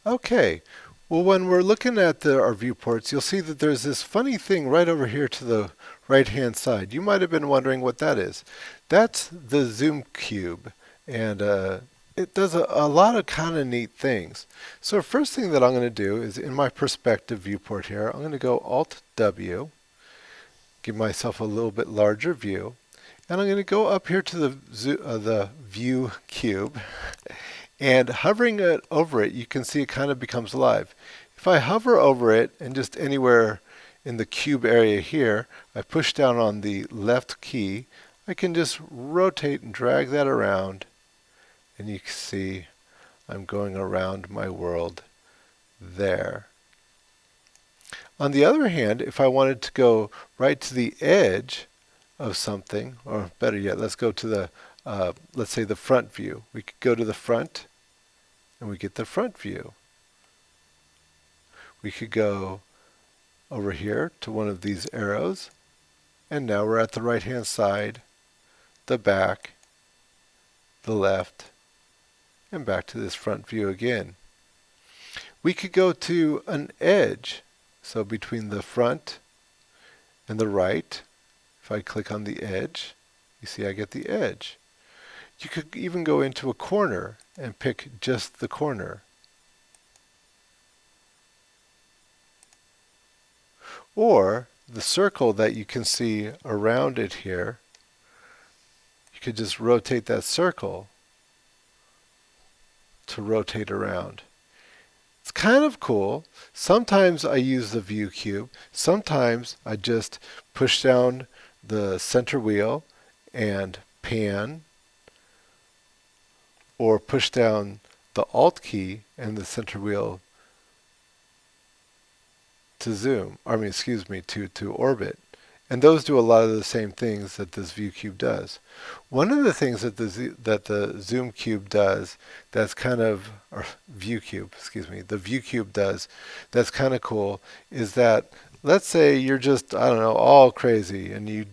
Okay, well when we're looking at our viewports, you'll see that there's this funny thing right over here to the right hand side. You might have been wondering what that is. That's the zoom cube, and it does a lot of kind of neat things. So first thing that I'm going to do is in my perspective viewport here, I'm going to go Alt W, give myself a little bit larger view, and I'm going to go up here to the view cube. And hovering it over it, you can see it kind of becomes alive. If I hover over it and just anywhere in the cube area here, I push down on the left key, I can just rotate and drag that around, and you can see I'm going around my world there. On the other hand, if I wanted to go right to the edge of something, or better yet, let's go to the let's say the front view. We could go to the front and we get the front view. We could go over here to one of these arrows, and now we're at the right hand side, the back, the left, and back to this front view again. We could go to an edge, so between the front and the right. If I click on the edge, you see I get the edge. You could even go into a corner and pick just the corner. Or the circle that you can see around it here, you could just rotate that circle to rotate around. It's kind of cool. Sometimes I use the view cube. Sometimes I just push down the center wheel and pan, or push down the Alt key and the center wheel to zoom, to orbit. And those do a lot of the same things that this view cube does. One of the things that the zoom cube does that's kind of, or view cube, the view cube does that's kind of cool is that, let's say you're just, I don't know, all crazy and you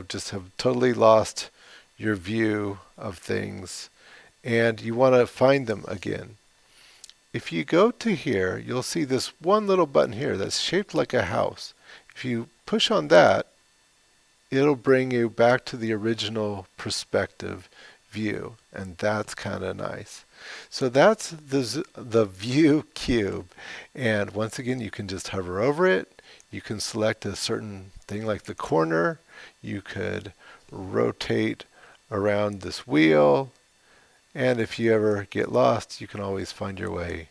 just have totally lost your view of things and you want to find them again. If you go to here, you'll see this one little button here that's shaped like a house. If you push on that, it'll bring you back to the original perspective view, and that's kind of nice. So that's the view cube, and once again you can just hover over it. You can select a certain thing like the corner. You could rotate around this wheel, and if you ever get lost, you can always find your way